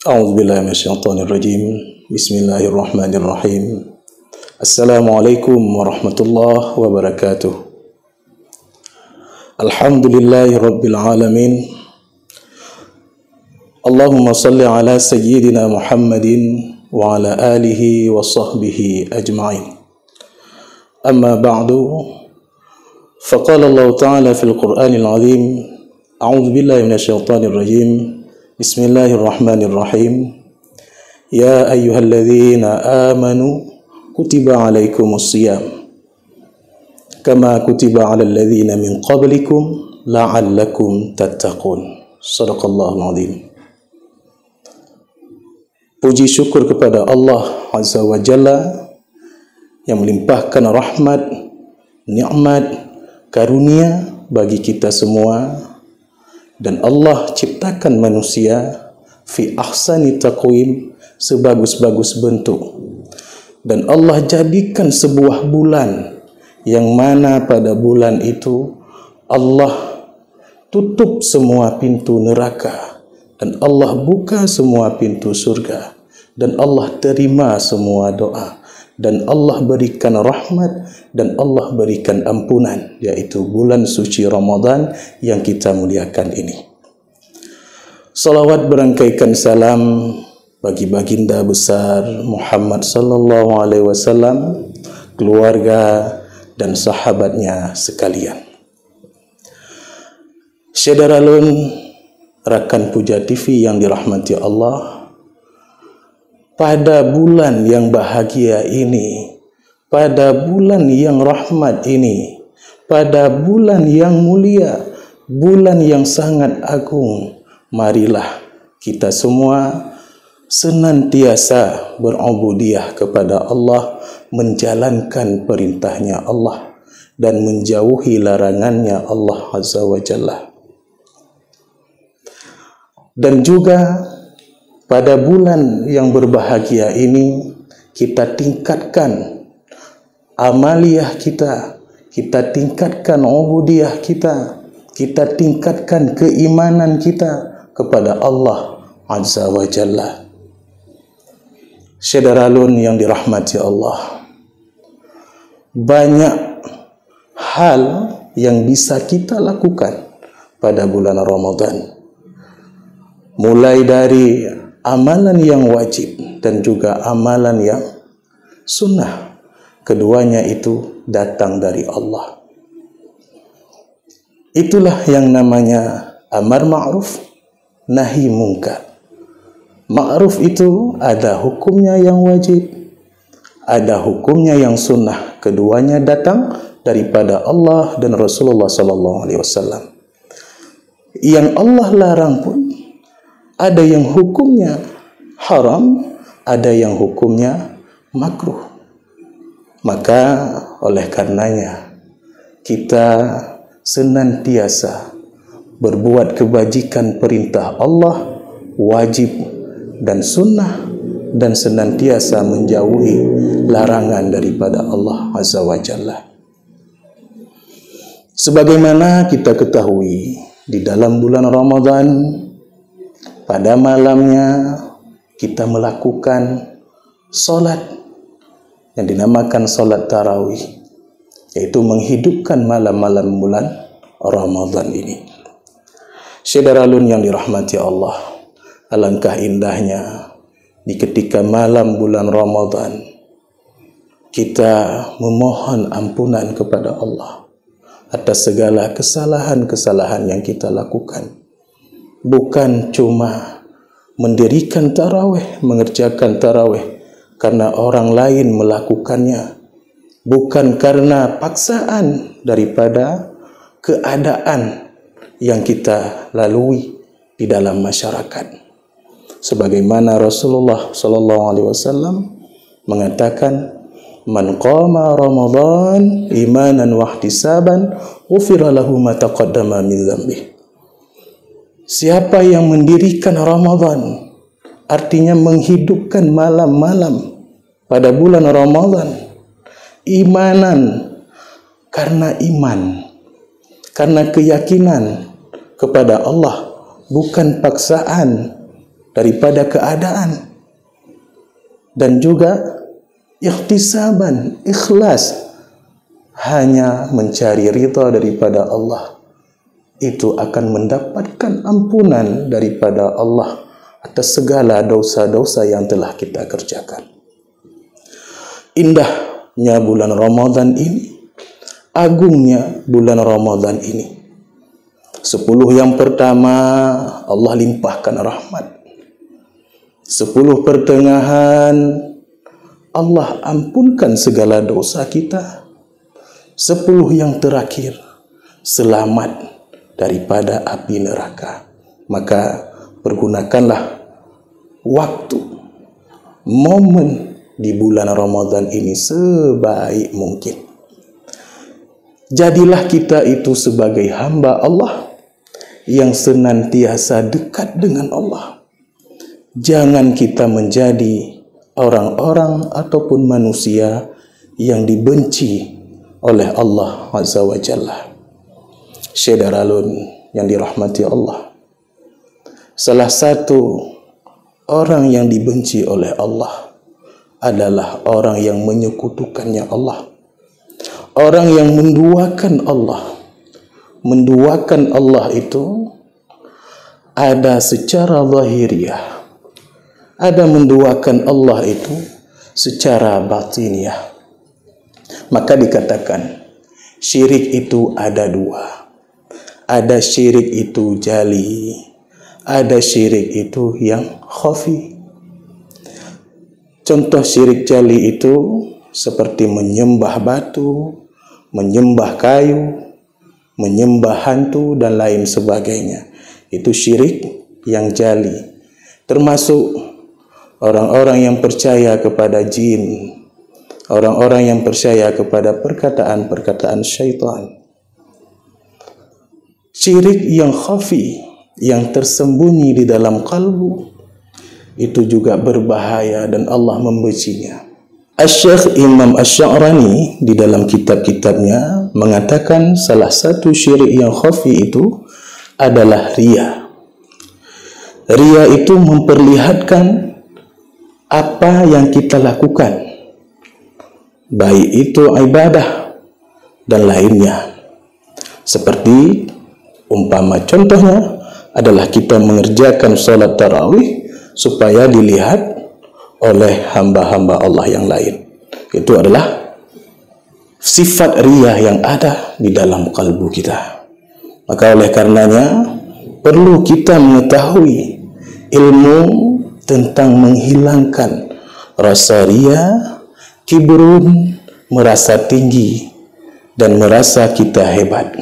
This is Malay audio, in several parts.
A'udzubillahi minasyaitonirrajim. Bismillahirrahmanirrahim. Assalamualaikum warahmatullahi wabarakatuh. Alhamdulillahi rabbil alamin. Allahumma salli ala sayyidina Muhammadin wa ala alihi wa sahbihi ajma'in. Amma ba'du. Faqala Allah Ta'ala fil Qur'anil Azim. A'udzubillahi minasyaitonirrajim. Bismillahirrahmanirrahim. Ya ayyuhalladzina amanu kutiba alaikumus siyam kama kutiba alal ladzina min qablikum la'allakum tattaqun. Shadaqallahul azim. Puji syukur kepada Allah Azza wa Jalla yang melimpahkan rahmat, nikmat, karunia bagi kita semua. Dan Allah ciptakan manusia fi ahsani taqwim, sebagus-bagus bentuk. Dan Allah jadikan sebuah bulan yang mana pada bulan itu Allah tutup semua pintu neraka dan Allah buka semua pintu surga dan Allah terima semua doa dan Allah berikan rahmat dan Allah berikan ampunan, yaitu bulan suci Ramadan yang kita muliakan ini. Salawat berangkaikan salam bagi baginda besar Muhammad sallallahu alaihi wasallam, keluarga dan sahabatnya sekalian. Syederalun rakan Puja TV yang dirahmati Allah, pada bulan yang bahagia ini, pada bulan yang rahmat ini, pada bulan yang mulia, bulan yang sangat agung, marilah kita semua senantiasa berubudiyah kepada Allah, menjalankan perintahnya Allah dan menjauhi larangannya Allah Azza wa Jalla. Dan juga pada bulan yang berbahagia ini kita tingkatkan amaliyah kita tingkatkan ubudiyah kita tingkatkan keimanan kita kepada Allah Azza wa Jalla. Syederalun yang dirahmati Allah, banyak hal yang bisa kita lakukan pada bulan Ramadan, mulai dari amalan yang wajib dan juga amalan yang sunnah. Keduanya itu datang dari Allah. Itulah yang namanya amar ma'ruf, nahi mungkar. Ma'ruf itu ada hukumnya yang wajib, ada hukumnya yang sunnah. Keduanya datang daripada Allah dan Rasulullah sallallahu alaihi wasallam. Yang Allah larang pun ada yang hukumnya haram, ada yang hukumnya makruh. Maka oleh karenanya kita senantiasa berbuat kebajikan perintah Allah, wajib dan sunnah, dan senantiasa menjauhi larangan daripada Allah Azza wa Jalla. Sebagaimana kita ketahui, di dalam bulan Ramadan pada malamnya kita melakukan solat yang dinamakan solat tarawih, yaitu menghidupkan malam-malam bulan Ramadan ini. Syederalun yang dirahmati Allah, alangkah indahnya di ketika malam bulan Ramadan kita memohon ampunan kepada Allah atas segala kesalahan-kesalahan yang kita lakukan. Bukan cuma mendirikan tarawih, mengerjakan tarawih karena orang lain melakukannya, bukan karena paksaan daripada keadaan yang kita lalui di dalam masyarakat. Sebagaimana Rasulullah sallallahu alaihi wasallam mengatakan, "Man qama Ramadan imanan wa ihtisaban, ghufira lahu ma taqaddama min dzambihi." Siapa yang mendirikan Ramadan, artinya menghidupkan malam-malam pada bulan Ramadan, imanan, karena iman, karena keyakinan kepada Allah, bukan paksaan, daripada keadaan, dan juga ikhtisaban, ikhlas hanya mencari ridha daripada Allah, itu akan mendapatkan ampunan daripada Allah atas segala dosa-dosa yang telah kita kerjakan. Indahnya bulan Ramadan ini, agungnya bulan Ramadan ini. 10 yang pertama Allah limpahkan rahmat. 10 pertengahan Allah ampunkan segala dosa kita. 10 yang terakhir selamat daripada api neraka. Maka pergunakanlah waktu, momen di bulan Ramadan ini sebaik mungkin. Jadilah kita itu sebagai hamba Allah yang senantiasa dekat dengan Allah. Jangan kita menjadi orang-orang ataupun manusia yang dibenci oleh Allah Azza wa Jalla. Syederalun yang dirahmati Allah, salah satu orang yang dibenci oleh Allah adalah orang yang menyekutukannya Allah, orang yang menduakan Allah. Menduakan Allah itu ada secara zahiriah, ada menduakan Allah itu secara batiniah. Maka dikatakan syirik itu ada 2. Ada syirik itu jali, ada syirik itu yang khafi. Contoh syirik jali itu seperti menyembah batu, menyembah kayu, menyembah hantu dan lain sebagainya. Itu syirik yang jali. Termasuk orang-orang yang percaya kepada jin, orang-orang yang percaya kepada perkataan-perkataan syaitan. Syirik yang khafi, yang tersembunyi di dalam kalbu, itu juga berbahaya dan Allah membencinya. Asy-Syaikh Imam Asy-Sya'rani di dalam kitab-kitabnya mengatakan salah satu syirik yang khafi itu adalah riya. Riya itu memperlihatkan apa yang kita lakukan, baik itu ibadah dan lainnya. Seperti umpama contohnya adalah kita mengerjakan salat tarawih supaya dilihat oleh hamba-hamba Allah yang lain. Itu adalah sifat riya yang ada di dalam kalbu kita. Maka oleh karenanya perlu kita mengetahui ilmu tentang menghilangkan rasa riya, kibrun, merasa tinggi dan merasa kita hebat.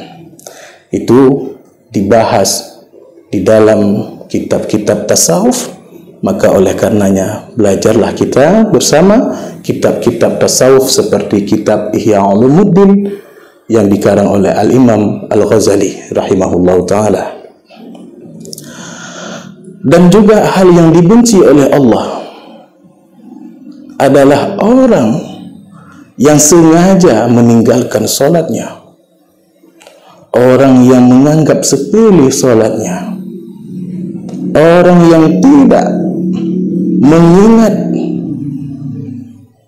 Itu dibahas di dalam kitab-kitab tasawuf. Maka oleh karenanya belajarlah kita bersama kitab-kitab tasawuf seperti kitab Ihya Ulumuddin yang dikarang oleh Al-Imam Al-Ghazali rahimahullahu ta'ala. Dan juga hal yang dibenci oleh Allah adalah orang yang sengaja meninggalkan solatnya, orang yang menganggap sepele solatnya, orang yang tidak mengingat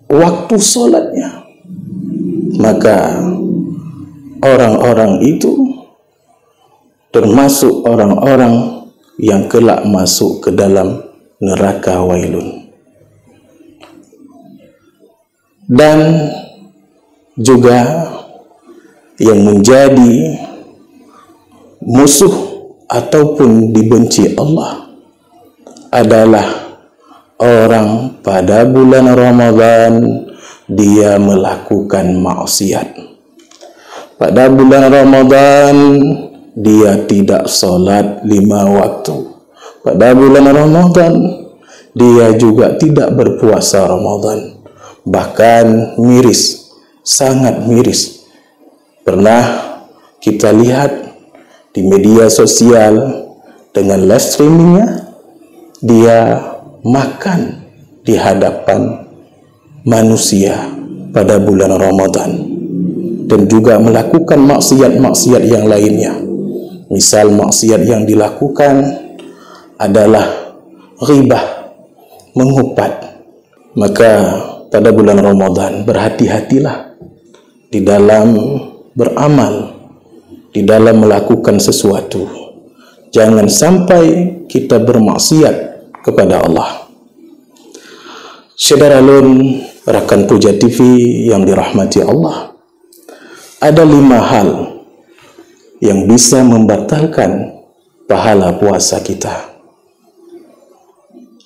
waktu solatnya. Maka orang-orang itu termasuk orang-orang yang kelak masuk ke dalam neraka wailun. Dan juga yang menjadi musuh ataupun dibenci Allah adalah orang pada bulan Ramadan dia melakukan maksiat. Pada bulan Ramadan dia tidak salat 5 waktu. Pada bulan Ramadan dia juga tidak berpuasa Ramadan. Bahkan miris, sangat miris. Pernah kita lihat di media sosial dengan live streamingnya, dia makan di hadapan manusia pada bulan Ramadan dan juga melakukan maksiat-maksiat yang lainnya. Misal maksiat yang dilakukan adalah ghibah, mengupat. Maka pada bulan Ramadan berhati-hatilah di dalam beramal, di dalam melakukan sesuatu. Jangan sampai kita bermaksiat kepada Allah. Syederalun rakan Puja TV yang dirahmati Allah, ada 5 hal yang bisa membatalkan pahala puasa kita.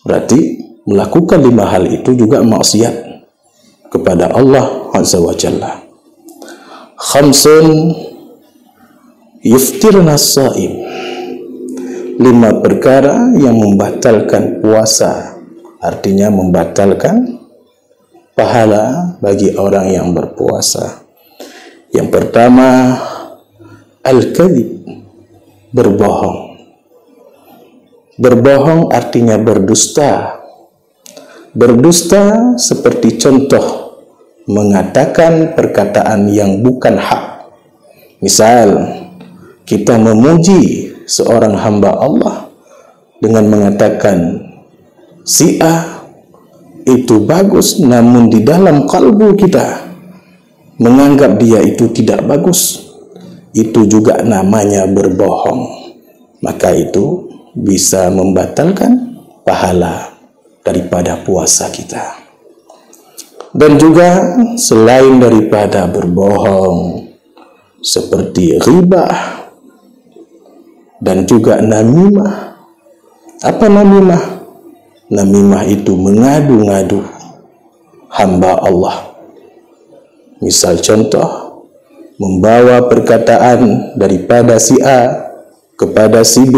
Berarti melakukan 5 hal itu juga maksiat kepada Allah Azza wa Jalla. Khamsun yuftirna as-shaim. 5 perkara yang membatalkan puasa, artinya membatalkan pahala bagi orang yang berpuasa. Yang pertama, al-kadhib, berbohong. Berbohong artinya berdusta. Berdusta seperti contoh mengatakan perkataan yang bukan hak. Misal, kita memuji seorang hamba Allah dengan mengatakan si A itu bagus, namun di dalam kalbu kita menganggap dia itu tidak bagus. Itu juga namanya berbohong. Maka itu bisa membatalkan pahala daripada puasa kita. Dan juga selain daripada berbohong, seperti ghibah dan juga namimah. Apa namimah? Namimah itu mengadu-ngadu hamba Allah. Misal contoh, membawa perkataan daripada si A kepada si B,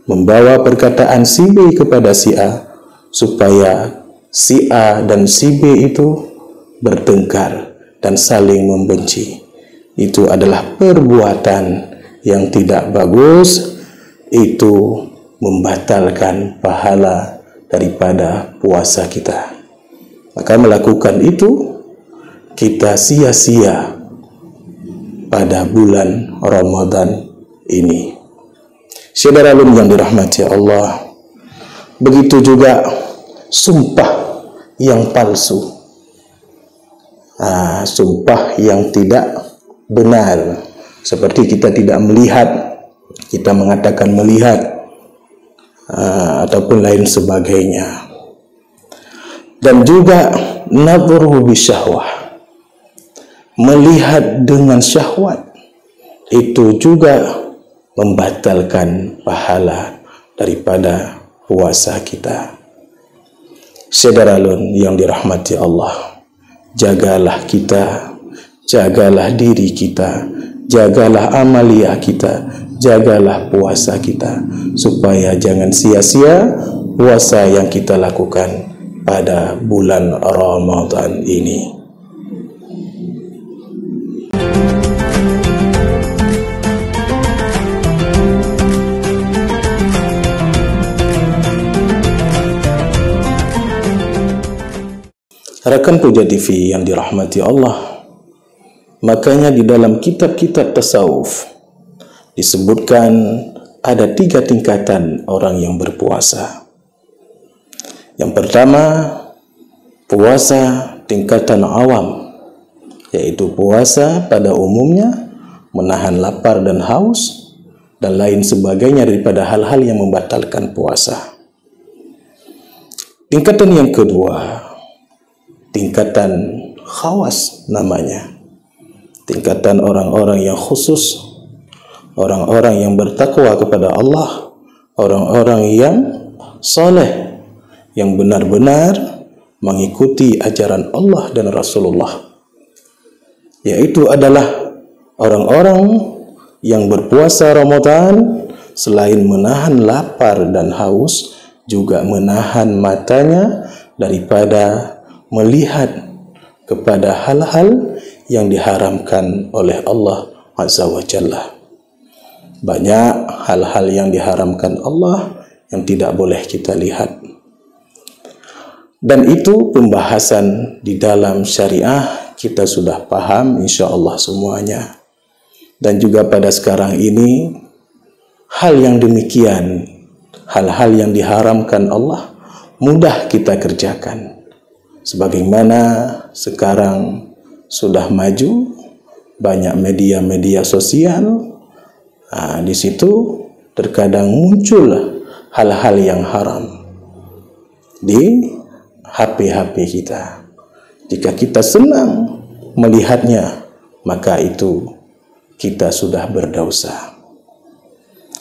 membawa perkataan si B kepada si A, supaya si A dan si B itu bertengkar dan saling membenci. Itu adalah perbuatan yang tidak bagus. Itu membatalkan pahala daripada puasa kita. Maka melakukan itu kita sia-sia pada bulan Ramadan ini. Syederalun yang dirahmati Allah, begitu juga sumpah yang palsu, sumpah yang tidak benar, seperti kita tidak melihat, kita mengatakan melihat, ataupun lain sebagainya. Dan juga nadhru bisyahwah, melihat dengan syahwat, itu juga membatalkan pahala daripada puasa kita. Syederalun yang dirahmati Allah, jagalah kita, jagalah diri kita, jagalah amalia kita, jagalah puasa kita, supaya jangan sia-sia puasa yang kita lakukan pada bulan Ramadan ini. Rakan Puja TV yang dirahmati Allah, makanya di dalam kitab-kitab tasawuf disebutkan ada 3 tingkatan orang yang berpuasa. Yang pertama, puasa tingkatan awam, yaitu puasa pada umumnya menahan lapar dan haus dan lain sebagainya daripada hal-hal yang membatalkan puasa. Tingkatan yang kedua, tingkatan khawas namanya, tingkatan orang-orang yang khusus, orang-orang yang bertakwa kepada Allah, orang-orang yang soleh, yang benar-benar mengikuti ajaran Allah dan Rasulullah, yaitu adalah orang-orang yang berpuasa Ramadan selain menahan lapar dan haus, juga menahan matanya daripada melihat kepada hal-hal yang diharamkan oleh Allah Azza wa Jalla. Banyak hal-hal yang diharamkan Allah yang tidak boleh kita lihat. Dan itu pembahasan di dalam syariah kita sudah paham insya-Allah semuanya. Dan juga pada sekarang ini hal yang demikian, hal-hal yang diharamkan Allah mudah kita kerjakan. Sebagaimana sekarang sudah maju banyak media-media sosial, di situ terkadang muncul hal-hal yang haram di HP-HP kita. Jika kita senang melihatnya, maka itu kita sudah berdosa.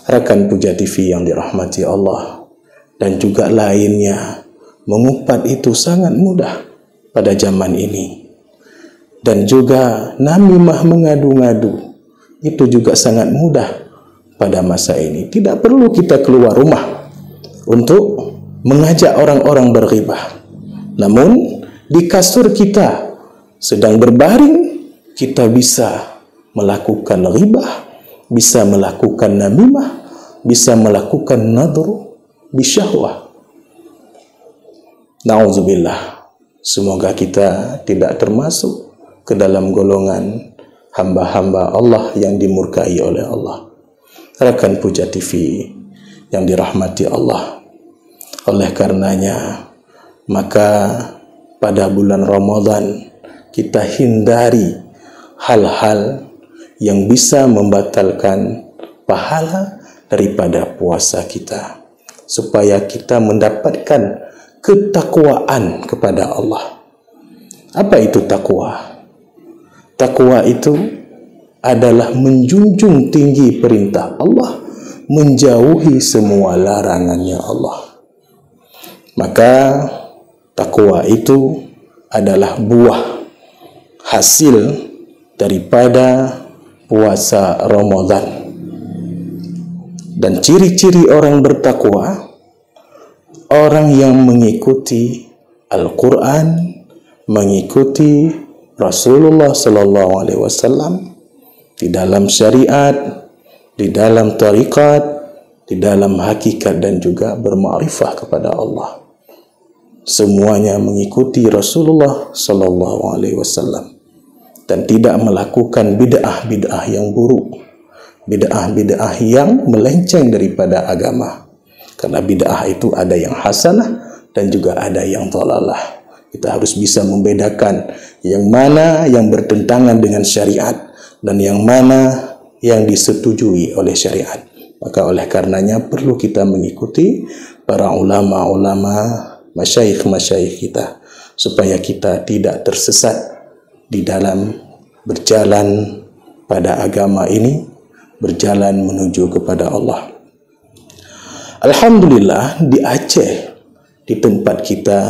Rekan Puja TV yang dirahmati Allah dan juga lainnya, mengumpat itu sangat mudah pada zaman ini. Dan juga namimah, mengadu-ngadu, itu juga sangat mudah pada masa ini. Tidak perlu kita keluar rumah untuk mengajak orang-orang berghibah. Namun di kasur kita sedang berbaring, kita bisa melakukan ghibah, bisa melakukan namimah, bisa melakukan nadru bisyahwah. Na'udzubillah. Semoga kita tidak termasuk ke dalam golongan hamba-hamba Allah yang dimurkai oleh Allah. Rekan Puja TV yang dirahmati Allah, oleh karenanya maka pada bulan Ramadan kita hindari hal-hal yang bisa membatalkan pahala daripada puasa kita, supaya kita mendapatkan ketakwaan kepada Allah. Apa itu takwa? Takwa itu adalah menjunjung tinggi perintah Allah, menjauhi semua larangannya Allah. Maka takwa itu adalah buah hasil daripada puasa Ramadan. Dan ciri-ciri orang bertakwa, orang yang mengikuti Al-Quran, mengikuti Rasulullah Sallallahu Alaihi Wasallam di dalam syariat, di dalam tarikat, di dalam hakikat, dan juga bermakrifah kepada Allah. Semuanya mengikuti Rasulullah Sallallahu Alaihi Wasallam dan tidak melakukan bid'ah-bid'ah yang buruk, bid'ah-bid'ah yang melenceng daripada agama. Karena bid'ah itu ada yang hasanah dan juga ada yang dhalalah. Kita harus bisa membedakan yang mana yang bertentangan dengan syariat dan yang mana yang disetujui oleh syariat. Maka oleh karenanya perlu kita mengikuti para ulama-ulama, masyayikh-masyayikh kita, supaya kita tidak tersesat di dalam berjalan pada agama ini, berjalan menuju kepada Allah. Alhamdulillah, di Aceh, di tempat kita,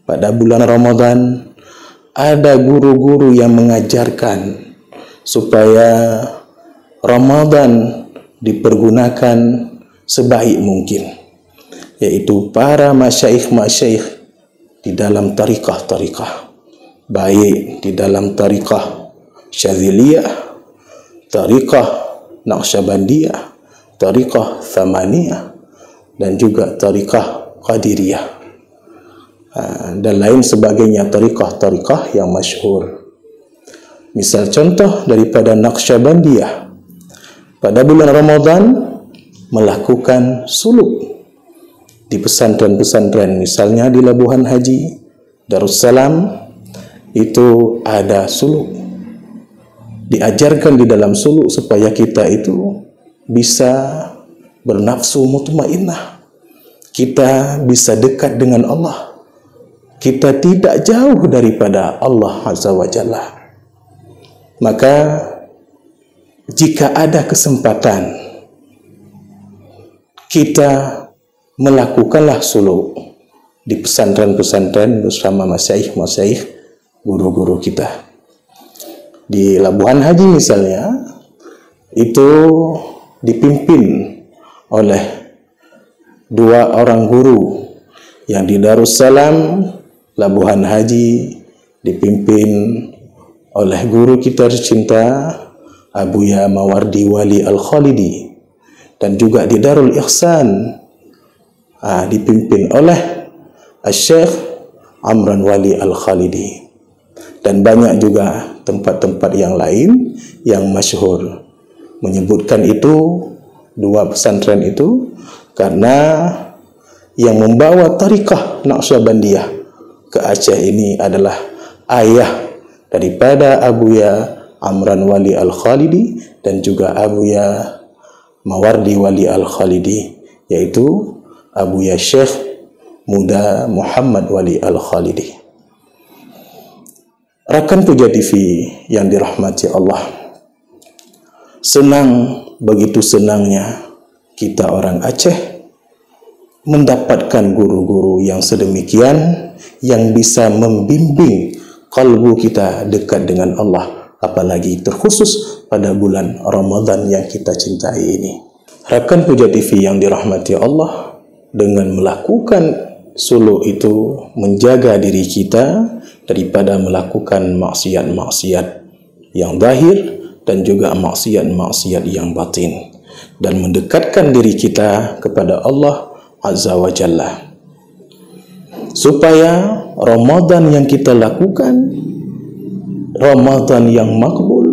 pada bulan Ramadan ada guru-guru yang mengajarkan supaya Ramadan dipergunakan sebaik mungkin, yaitu para masyayikh-masyayikh di dalam tariqah-tariqah, baik di dalam tariqah Syadziliyah, tariqah Naqsyabandiyah, tariqah Thamaniyah, dan juga tariqah Qadiriyah, dan lain sebagainya, tariqah-tariqah yang masyhur. Misal contoh daripada Naqsyabandiyah, pada bulan Ramadan melakukan suluk di pesantren-pesantren, misalnya di Labuhan Haji, Darussalam, itu ada suluk. Diajarkan di dalam suluk supaya kita itu bisa bernafsu mutmainnah, kita bisa dekat dengan Allah, kita tidak jauh daripada Allah Azza wa Jalla. Maka jika ada kesempatan, kita melakukanlah suluk di pesantren-pesantren bersama masyayikh-masyayikh, guru-guru kita. Di Labuhan Haji misalnya, itu dipimpin oleh 2 orang guru, yang di Darussalam Labuhan Haji dipimpin oleh guru kita tercinta Abuya Mawardi Wali Al-Khalidi, dan juga di Darul Ihsan dipimpin oleh Syekh Amran Wali Al-Khalidi, dan banyak juga tempat-tempat yang lain yang masyhur. Menyebutkan itu, 2 pesantren itu Karena yang membawa tariqah Naqsyabandiyah ke Aceh ini adalah ayah daripada Abuya Amran Wali Al-Khalidi dan juga Abuya Mawardi Wali Al-Khalidi, yaitu Abuya Syekh Muda Muhammad Wali Al-Khalidi. Rakan Puja TV yang dirahmati Allah, begitu senangnya kita orang Aceh mendapatkan guru-guru yang sedemikian, yang bisa membimbing kalbu kita dekat dengan Allah, apalagi terkhusus pada bulan Ramadan yang kita cintai ini. Rakan Puja TV yang dirahmati Allah, dengan melakukan suluk itu menjaga diri kita daripada melakukan maksiat-maksiat yang zahir dan juga maksiat-maksiat yang batin, dan mendekatkan diri kita kepada Allah Azza wa Jalla, supaya Ramadan yang kita lakukan Ramadan yang makbul,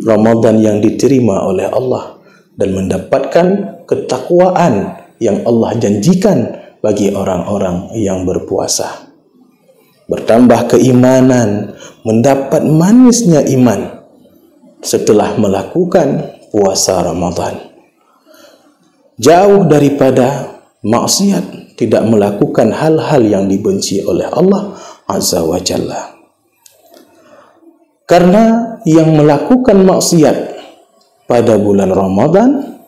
Ramadan yang diterima oleh Allah, dan mendapatkan ketakwaan yang Allah janjikan bagi orang-orang yang berpuasa. Bertambah keimanan, mendapat manisnya iman setelah melakukan puasa Ramadan. Jauh daripada maksiat, tidak melakukan hal-hal yang dibenci oleh Allah Azza wa Jalla. Karena yang melakukan maksiat pada bulan Ramadan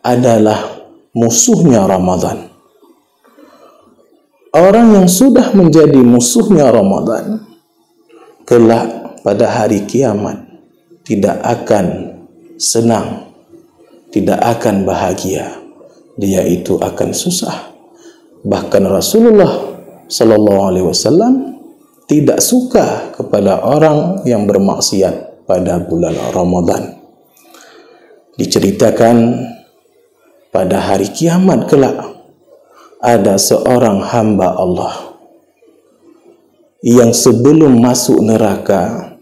adalah musuhnya Ramadan. Orang yang sudah menjadi musuhnya Ramadan, kelak pada hari kiamat tidak akan senang, tidak akan bahagia. Dia itu akan susah. Bahkan Rasulullah Sallallahu Alaihi Wasallam tidak suka kepada orang yang bermaksiat pada bulan Ramadan. Diceritakan pada hari kiamat kelak ada seorang hamba Allah yang sebelum masuk neraka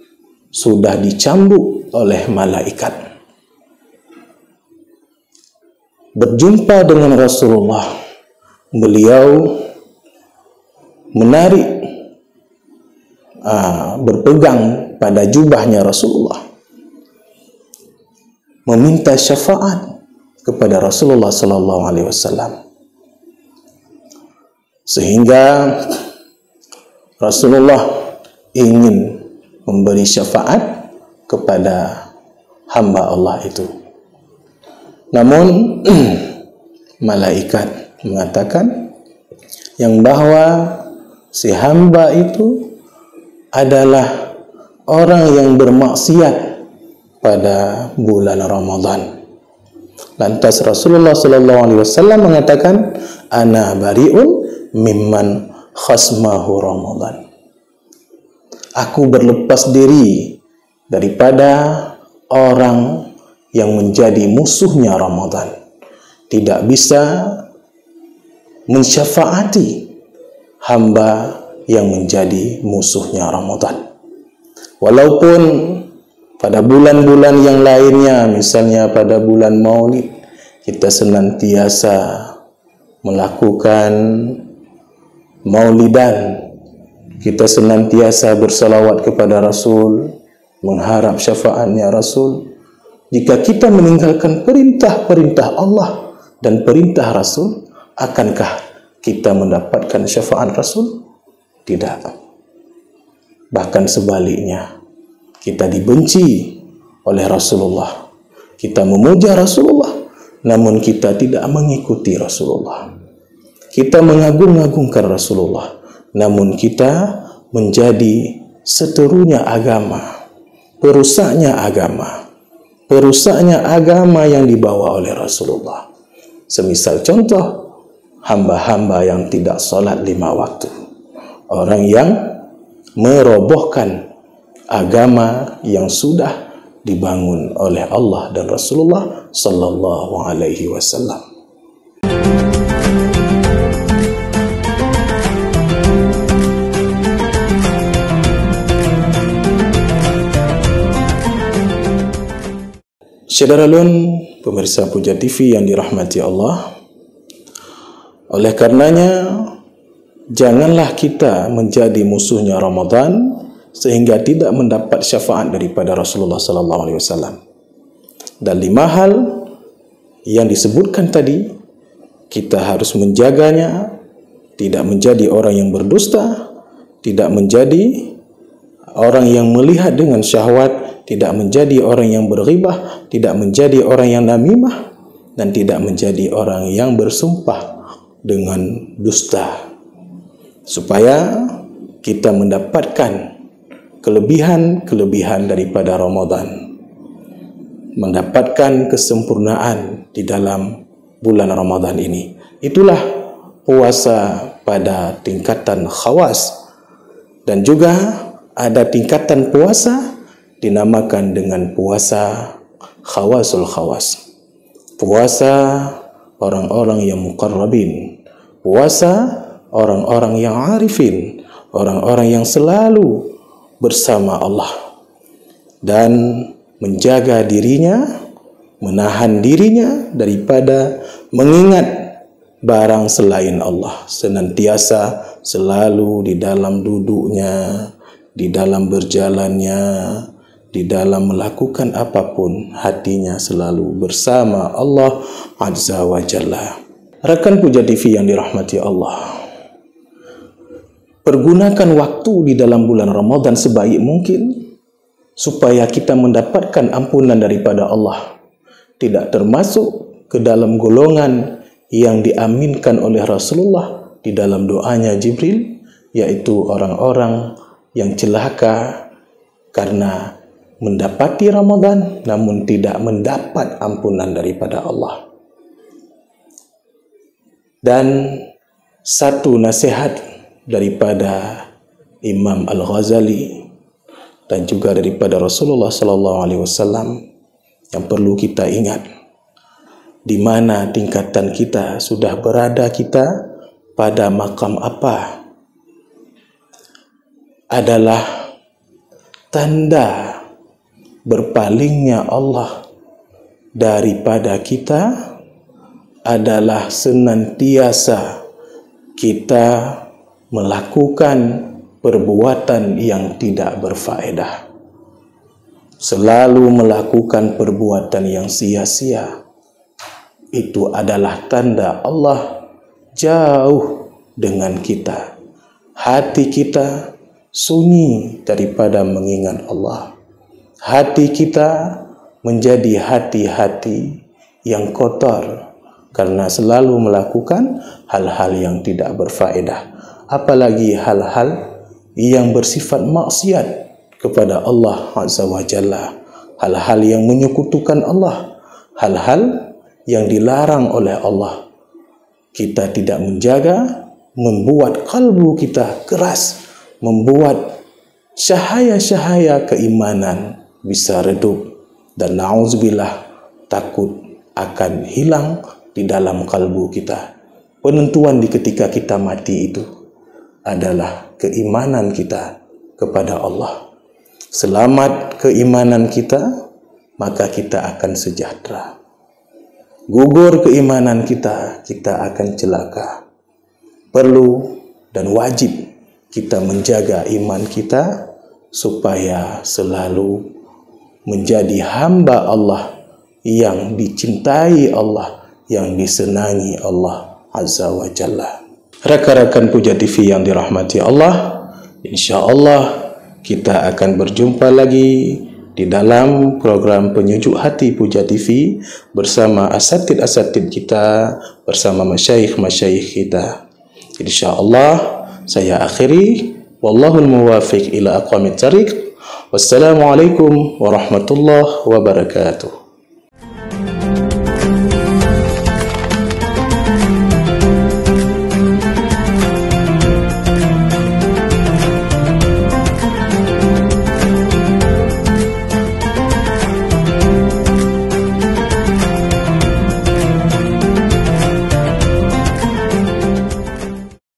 sudah dicambuk oleh malaikat. Berjumpa dengan Rasulullah, beliau menarik, berpegang pada jubahnya Rasulullah, meminta syafaat kepada Rasulullah Sallallahu Alaihi Wasallam, sehingga Rasulullah ingin memberi syafaat kepada hamba Allah itu. Namun malaikat mengatakan yang bahwa si hamba itu adalah orang yang bermaksiat pada bulan Ramadan. Lantas Rasulullah Sallallahu Alaihi Wasallam mengatakan, ana bariun mimman khasmahu Ramadan. Aku berlepas diri daripada orang yang menjadi musuhnya Ramadan, tidak bisa mensyafaati hamba yang menjadi musuhnya Ramadan. Walaupun pada bulan-bulan yang lainnya, misalnya pada bulan Maulid, kita senantiasa melakukan maulidan, kita senantiasa bersalawat kepada Rasul, mengharap syafaatnya Rasul. Jika kita meninggalkan perintah-perintah Allah dan perintah Rasul, akankah kita mendapatkan syafaat Rasul? Tidak. Bahkan sebaliknya, kita dibenci oleh Rasulullah. Kita memuja Rasulullah, namun kita tidak mengikuti Rasulullah. Kita mengagung-agungkan Rasulullah, namun kita menjadi seterunya agama, perusaknya agama yang dibawa oleh Rasulullah. Semisal contoh, hamba-hamba yang tidak salat 5 waktu, orang yang merobohkan agama yang sudah dibangun oleh Allah dan Rasulullah Sallallahu Alaihi Wasallam. Saudara pemirsa Puja TV yang dirahmati Allah, Oleh karenanya, janganlah kita menjadi musuhnya Ramadan sehingga tidak mendapat syafaat daripada Rasulullah sallallahu alaihi wasallam. Dan 5 hal yang disebutkan tadi, kita harus menjaganya, tidak menjadi orang yang berdusta, tidak menjadi orang yang melihat dengan syahwat, tidak menjadi orang yang berghibah, tidak menjadi orang yang namimah, dan tidak menjadi orang yang bersumpah dengan dusta. Supaya kita mendapatkan kelebihan-kelebihan daripada Ramadan, mendapatkan kesempurnaan di dalam bulan Ramadan ini. Itulah puasa pada tingkatan khawas, dan juga ada tingkatan puasa dinamakan dengan puasa khawasul khawas, puasa orang-orang yang muqarrabin, puasa orang-orang yang arifin, orang-orang yang selalu bersama Allah, dan menjaga dirinya, menahan dirinya daripada mengingat barang selain Allah, senantiasa selalu di dalam duduknya, di dalam berjalannya, di dalam melakukan apapun, hatinya selalu bersama Allah Azza wa Jalla. Rakan Puja TV yang dirahmati Allah, pergunakan waktu di dalam bulan Ramadan sebaik mungkin supaya kita mendapatkan ampunan daripada Allah, tidak termasuk ke dalam golongan yang diaminkan oleh Rasulullah di dalam doanya Jibril, yaitu orang-orang yang celaka karena mendapati Ramadan namun tidak mendapat ampunan daripada Allah. Dan satu nasihat daripada Imam Al-Ghazali dan juga daripada Rasulullah sallallahu alaihi wasallam yang perlu kita ingat, di mana tingkatan kita sudah berada, kita pada makam apa, adalah tanda berpalingnya Allah daripada kita adalah senantiasa kita melakukan perbuatan yang tidak berfaedah, selalu melakukan perbuatan yang sia-sia. Itu adalah tanda Allah jauh dengan kita. Hati kita sunyi daripada mengingat Allah. Hati kita menjadi hati-hati yang kotor karena selalu melakukan hal-hal yang tidak berfaedah, apalagi hal-hal yang bersifat maksiat kepada Allah Azza wa Jalla, hal-hal yang menyekutukan Allah, hal-hal yang dilarang oleh Allah. Kita tidak menjaga, membuat kalbu kita keras, membuat cahaya-cahaya keimanan bisa redup, dan na'udzubillah takut akan hilang di dalam kalbu kita. Penentuan di ketika kita mati itu adalah keimanan kita kepada Allah. Selamat keimanan kita, maka kita akan sejahtera. Gugur keimanan kita, kita akan celaka. Perlu dan wajib kita menjaga iman kita supaya selalu menjadi hamba Allah yang dicintai Allah, yang disenangi Allah Azza wa Jalla. Rakan-rakan Puja TV yang dirahmati Allah, insya-Allah kita akan berjumpa lagi di dalam program Penyejuk Hati Puja TV bersama asatid-asatid kita, bersama masyayikh-masyayikh kita. InsyaAllah saya akhiri. Wallahul muwafiq ila aqwamit thariq. Wassalamualaikum warahmatullahi wabarakatuh.